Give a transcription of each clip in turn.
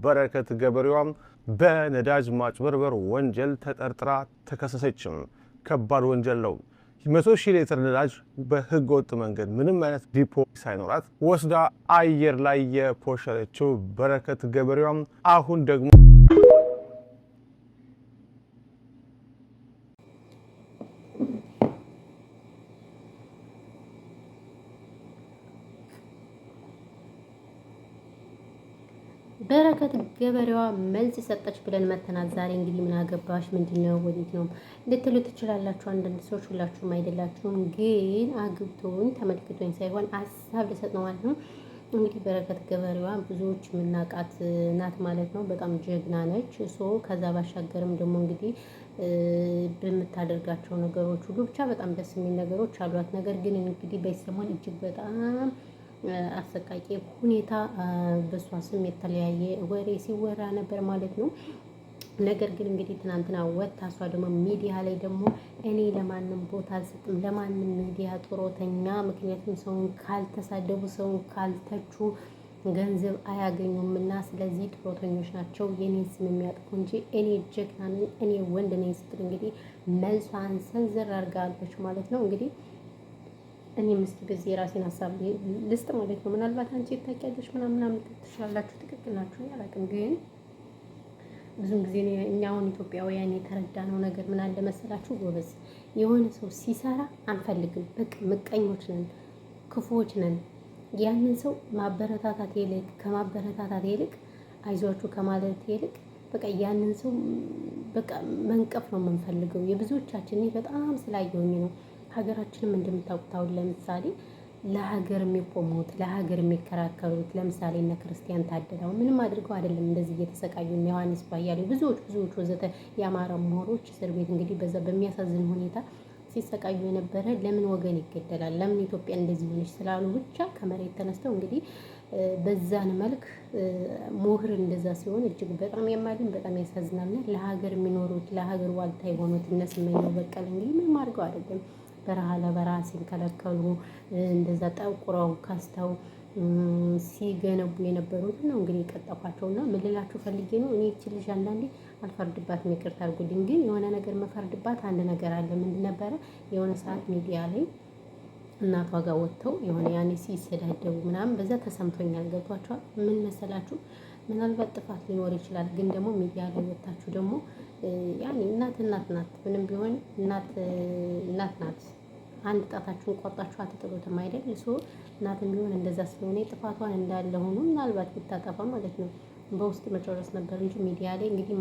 በረከት ገበሬዋም በነዳጅ ማጭበርበር ወንጀል ተጠርጥራ ተከሰሰችም። ከባድ ወንጀል ነው። 100,000 ሊትር ነዳጅ በህገ ወጥ መንገድ ምንም አይነት ዲፖ ሳይኖራት ወስዳ አየር ላይ የፖሸረችው በረከት ገበሬዋም አሁን ደግሞ በረከት ገበሬዋ መልስ ሰጠች ብለን መተናል። ዛሬ እንግዲህ ምን አገባሽ ምንድነው ወዴት ነው ልትሉ ትችላላችሁ። አንዳንድ ሰዎች ሁላችሁም አይደላችሁም፣ ግን አግብቶኝ ተመልክቶኝ ሳይሆን ሀሳብ ልሰጥ ነው ማለት ነው። እንግዲህ በረከት ገበሬዋ ብዙዎች የምናውቃት ናት ማለት ነው። በጣም ጀግና ነች። ከዛ ባሻገርም ደግሞ እንግዲህ በምታደርጋቸው ነገሮች ሁሉ ብቻ በጣም ደስ የሚል ነገሮች አሏት። ነገር ግን እንግዲህ በሰሞን እጅግ በጣም አሰቃቂ ሁኔታ በሷ ስም የተለያየ ወሬ ሲወራ ነበር ማለት ነው። ነገር ግን እንግዲህ ትናንትና ወጥታ እሷ ደግሞ ሚዲያ ላይ ደግሞ እኔ ለማንም ቦታ አልሰጥም፣ ለማንም ሚዲያ ጡረተኛ፣ ምክንያቱም ሰውን ካልተሳደቡ ሰውን ካልተቹ ገንዘብ አያገኙም እና ስለዚህ ጡረተኞች ናቸው የኔን ስም የሚያጥፉ እንጂ እኔ ጀግና ነኝ፣ እኔ ወንድ ነኝ ስትል እንግዲህ መልሷን ሰንዘር አድርጋለች ማለት ነው። እንግዲህ እኔ ምስት ጊዜ የራሴን ሀሳብ ልስጥ ማለት ነው። ምናልባት አንቺ ታውቂያለሽ ምናምን ትችላላችሁ፣ ትክክል ናችሁ፣ አላውቅም። ግን ብዙም ጊዜ እኛ አሁን ኢትዮጵያውያን የተረዳነው ነገር ምን አለ መሰላችሁ ጎበዝ፣ የሆነ ሰው ሲሰራ አንፈልግም። በቃ ምቀኞች ነን፣ ክፉዎች ነን። ያንን ሰው ማበረታታት ይልቅ ከማበረታታት ይልቅ አይዟችሁ ከማለት ይልቅ በቃ ያንን ሰው በቃ መንቀፍ ነው የምንፈልገው። የብዙዎቻችን እኔ በጣም ስላየሁኝ ነው። ሀገራችንም እንደምታውቁት አሁን ለምሳሌ ለሀገር የሚቆሙት ለሀገር የሚከራከሩት ለምሳሌ እነ ክርስቲያን ታደለው ምንም አድርገው አይደለም እንደዚህ እየተሰቃዩ እነ ዮሐንስ ባያሌው ብዙዎች ወዘተ የአማራ ምሁሮች እስር ቤት እንግዲህ በዛ በሚያሳዝን ሁኔታ ሲሰቃዩ የነበረ ለምን ወገን ይገደላል፣ ለምን ኢትዮጵያ እንደዚህ ሆነች ስላሉ ብቻ ከመሬት ተነስተው እንግዲህ በዛን መልክ ምሁር እንደዛ ሲሆን እጅግ በጣም ያማልን በጣም ያሳዝናል። ለሀገር የሚኖሩት ለሀገር ዋልታ የሆኑት እነ ስመኘው በቀለ እንግዲህ ምንም አድርገው አይደለም በረሃ ለበረሃ ሲንከለከሉ እንደዛ ጠቁረው ከስተው ሲገነቡ የነበሩት ነው እንግዲህ የቀጠፏቸውና ምን ልላችሁ ፈልጌ ነው። እኔ እቺ ልጅ አንዳንዴ አልፈርድባትም፣ ይቅርታ አድርጉልኝ። ግን የሆነ ነገር መፈርድባት አንድ ነገር አለ። ምንድን ነበረ የሆነ ሰዓት ሚዲያ ላይ እናቷ ጋር ወጥተው የሆነ ያኔ ሲሰዳደቡ ምናምን በዛ ተሰምቶኛል። ገብቷቸዋል። ምን መሰላችሁ ምናልባት ጥፋት ሊኖር ይችላል። ግን ደግሞ ሚዲያ ላይ ወጣችሁ ደግሞ ያኔ እናት ናት። ምንም ቢሆን እናት ናት። አንድ ጣታችሁን ቆርጣችሁ አትጥሉትም አይደል? እናትም ቢሆን እንደዛ ስለሆነ ጥፋቷን እንዳለ ሆኖ ምናልባት ብታጠፋ ማለት ነው በውስጥ መጨረስ ነበር እንጂ ሚዲያ ላይ እንግዲህ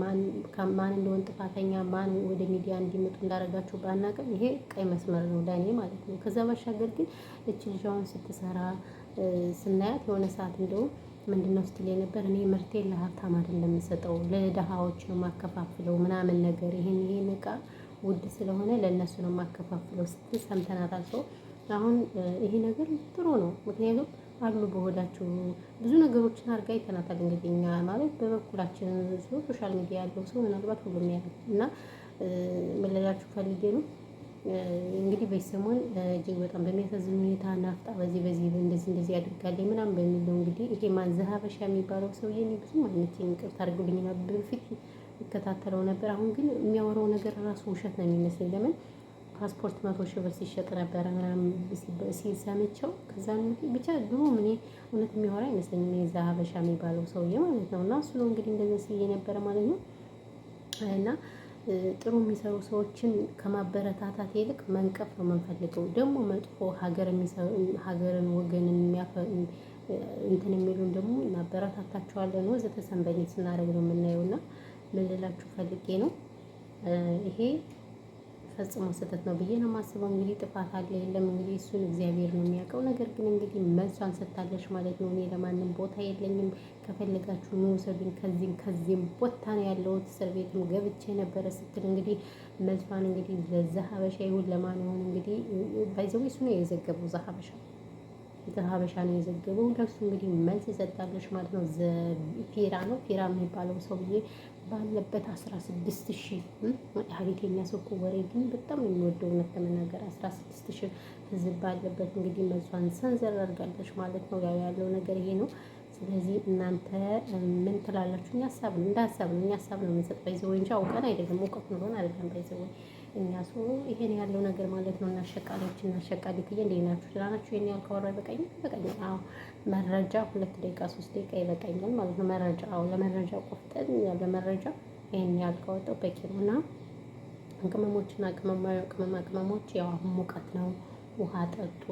ማን እንደሆነ ጥፋተኛ ማን ወደ ሚዲያ እንዲመጡ እንዳደረጋቸው ባናውቅም ይሄ ቀይ መስመር ነው ለእኔ ማለት ነው። ከዛ ባሻገር ግን እቺ ልጅ አሁን ስትሰራ ስናያት የሆነ ሰዓት እንደው ምንድነው ስትል የነበር እኔ ምርቴን ለሀብታም አይደለም የምሰጠው ለድሃዎች ነው የማከፋፍለው ምናምን ነገር ይሄን እቃ ውድ ስለሆነ ለእነሱ ነው የማከፋፍለው ስትል ሰምተናታል። አሁን ይሄ ነገር ጥሩ ነው። ምክንያቱም አሉ በሆዳቸው ብዙ ነገሮችን አድርጋ አይተናታል። እንግዲህ እኛ ማለት በበኩላችን ሶሻል ሚዲያ ያለው ሰው ምናልባት ሁሉም ያለው እና ምን ልላችሁ ፈልጌ ነው እንግዲህ በሰሞን እጅግ በጣም በሚያሳዝን ሁኔታ ናፍጣ በዚህ እንደዚህ አድርጋለች ምናምን በሚለው እንግዲህ ይሄ ማን ዘሀበሻ የሚባለው ሰውዬ እኔ ብዙ ማለት ይቅርታ አድርጉልኝና በፊት ይከታተለው ነበር። አሁን ግን የሚያወራው ነገር ራሱ ውሸት ነው የሚመስለኝ። ለምን ፓስፖርት 100,000 ብር ሲሸጥ ነበረ ምናምን ሲሰምቸው ከዛ ብቻ ድሮ እኔ እውነት የሚያወራ አይመስለኝም ዘሀበሻ የሚባለው ሰውዬ ማለት ነው። እና እሱ ነው እንግዲህ እንደዚህ ሲል የነበረ ማለት ነው። እና ጥሩ የሚሰሩ ሰዎችን ከማበረታታት ይልቅ መንቀፍ ነው የምንፈልገው። ደግሞ መጥፎ ሀገርን ወገንን እንትን የሚሉን ደግሞ እናበረታታቸዋለን ወዘተ ሰንበሌት ስናደርግ ነው የምናየው። እና ምን ልላችሁ ፈልጌ ነው ይሄ ፈጽሞ ስህተት ነው ብዬ ነው የማስበው። እንግዲህ ጥፋት አለ የለም እንግዲህ እሱን እግዚአብሔር ነው የሚያውቀው። ነገር ግን እንግዲህ መልሷን ሰጥታለች ማለት ነው። እኔ ለማንም ቦታ የለኝም፣ ከፈለጋችሁ መውሰዱኝ፣ ከዚህም ቦታ ነው ያለሁት፣ እስር ቤትም ገብቼ ነበረ ስትል እንግዲህ መልሷን እንግዲህ ለዘሀበሻ ይሁን ለማን ይሁን እንግዲህ ባይዘው እሱ ነው የዘገበው ዘሀበሻ ነው የዘገበው። ለሱ እንግዲህ መልስ ሰጥታለች ማለት ነው። ፊራ የሚባለው ሰውዬ ባለበት 16,000 ሀሪተኛ ሰው እኮ ወሬ ግን በጣም የሚወደው እውነት ለመናገር 16,000 ህዝብ ባለበት እንግዲህ መልሷን ሰንዘር አድርጋለች ማለት ነው። ያለው ነገር ይሄ ነው። ስለዚህ እናንተ ምን ትላላችሁ? እኛ ሀሳብ ነው እንደ ሀሳብ ነው እኛ ሀሳብ ነው የምንሰጥ ባይዘው እንጂ አውቀን አይደለም እውቀት ኑሮን አይደለም ባይዘው እኛ ሰው ይሄን ያለው ነገር ማለት ነው። እናሸቃለች እናሸቃሊትዬ እንዴት ናችሁ? ደህና ናችሁ? ይሄን ያህል ካወራ ይበቃኛል። አዎ መረጃ 2 ደቂቃ 3 ደቂቃ ይበቃኛል ማለት ነው። መረጃ አዎ ለመረጃ ቆፍጠን ያለ መረጃ ይሄን ያህል ካወጣው በቂ ነው። እና ቅመሞችና ቅመማ ቅመሞች ያው አሁን ሙቀት ነው። ውሃ ጠጡ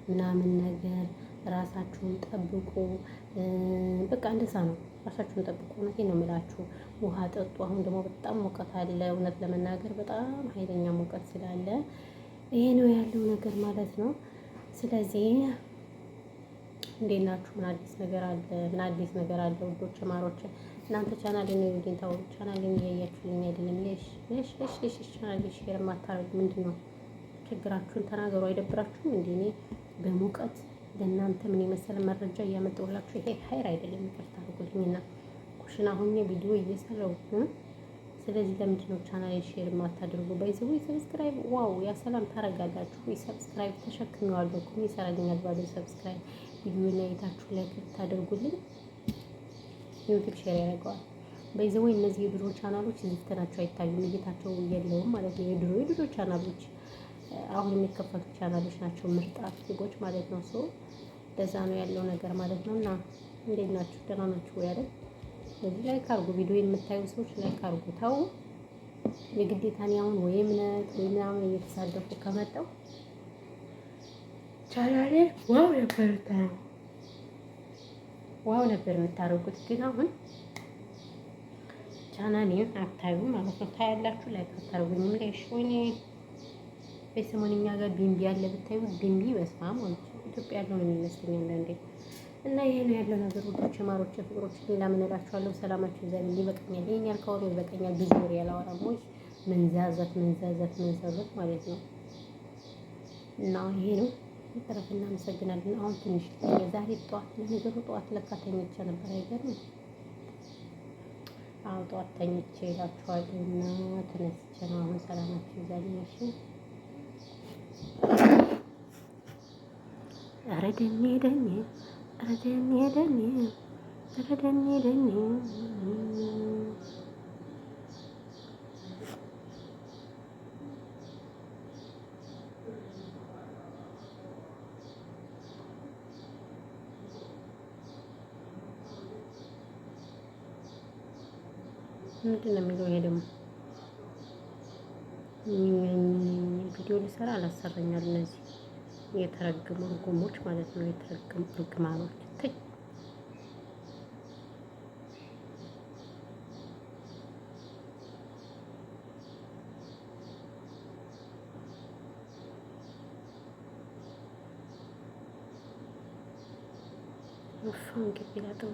ምናምን ነገር ራሳችሁን ጠብቁ። በቃ እንደዛ ነው። ራሳችሁን ጠብቁ። እውነቴን ነው የምላችሁ። ውሃ ጠጡ። አሁን ደግሞ በጣም ሙቀት አለ። እውነት ለመናገር በጣም ኃይለኛ ሙቀት ስላለ ይሄ ነው ያለው ነገር ማለት ነው። ስለዚህ እንዴት ናችሁ? ምን አዲስ ነገር አለ? ምን አዲስ ነገር አለ? ውዶች ማሮች እናንተ ቻናሌን ነው እንዴት ታው ቻናሌን እያያችሁልኝ አይደለም? ለሽ ቻናሌን ሼር ማታረጉ ምንድን ነው ችግራችሁን ተናገሩ። አይደብራችሁም እንዴ? እኔ በሙቀት ለእናንተ ምን የመሰለ መረጃ እያመጣሁላችሁ ይሄ ሀይር አይደለም። ይቅርታ አድርጉልኝና ኩሽና ሆኜ ቪዲዮ እየሰራሁ ስለዚህ ለምንድን ነው ቻናል ሼር ማታደርጉ? ባይዘው ሰብስክራይብ ዋው ያ ሰላም ታረጋላችሁ ወይ? ሰብስክራይብ ተሸክሜዋለሁ እኮ ይሰራልኛል ባለ ሰብስክራይብ ቪዲዮ ላይ አይታችሁ ላይክ ታደርጉልኝ ዩቲዩብ ሼር ያደርገዋል። ባይዘው እነዚህ የድሮ ቻናሎች ዝፍተናቸው አይታዩም፣ እይታቸው የለውም ማለት ነው። የድሮ ቻናሎች አሁን የሚከፈቱ ቻናሎች ናቸው ምርጥ አክቲቮች ማለት ነው። ሶ እንደዛ ነው ያለው ነገር ማለት ነው። እና እንዴት ናችሁ? ደህና ናችሁ ወይ አይደል? ስለዚህ ላይክ አድርጉ። ቪዲዮ የምታዩ ሰዎች ላይክ አድርጉ። ተው የግዴታ እኔ አሁን ወይ እምነት ወይ ምናምን እየተሳደፉ ከመጣው ቻናሌ ዋው ነበር የምታደርጉት፣ ግን አሁን ቻናሌን አታዩም ማለት ነው። ታያላችሁ ላይክ አታደርጉኝም። ላይሽ ወይኔ በሰሞንኛ ጋር ቢምቢ ያለ ብታዩ ቢምቢ በስማም ወይ ኢትዮጵያ ያለው ነው የሚመስለኝ አንዳንዴ። እና ይሄ ነው ያለው ነገር ውዶች፣ ማሮች፣ ፍቅሮች ሌላ ምን እላችኋለሁ? ሰላማችሁ ይዛል። ይበቃኛል። ይሄን ያልካወሩ ይበቃኛል። ብዙ ወሬ ያላወራም ወይ መንዛዘት ማለት ነው። እና ይሄ ነው በተረፈ እናመሰግናለን። አሁን ትንሽ ዛሬ ጠዋት ለነገሩ ጠዋት ለካ ተኝቼ ነበር። አይገርም? አዎ ጠዋት ተኝቼ እላችኋለሁ። እና ተነስቼ ነው አሁን። ሰላማችሁ ይዛል። እሺ ኧረ ደሜ ምንድን ነው የሚለው? ይሄ ደግሞ ቪዲዮ ሊሰራ አላሰረኛል። እነዚህ የተረገሙ እርጉሞች ማለት ነው። የተረገሙ እርግማኖች ትይ ወፋን ግቢ ላጥም